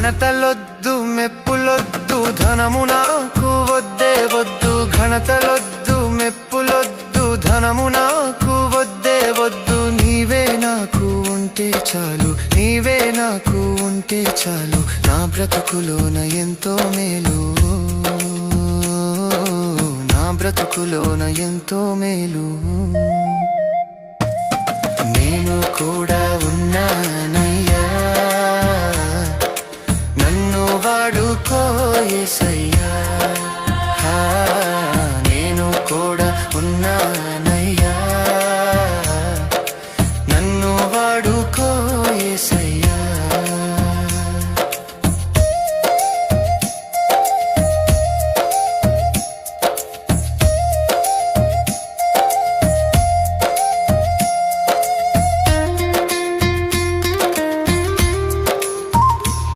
ఘనతలొద్దు మెప్పులొద్దు ధనము నాకు వద్దే వద్దు ఘనతలొద్దు మెప్పులొద్దు ధనము నాకు వద్దే వద్దు నీవే నాకు ఉంటే చాలు నీవే నాకు ఉంటే చాలు నా బ్రతుకులోన ఎంతో మేలు నా బ్రతుకులోన ఎంతో మేలు నేను కూడా ఉన్నానయ్యా నన్ను వాడుకో యేసయ్యా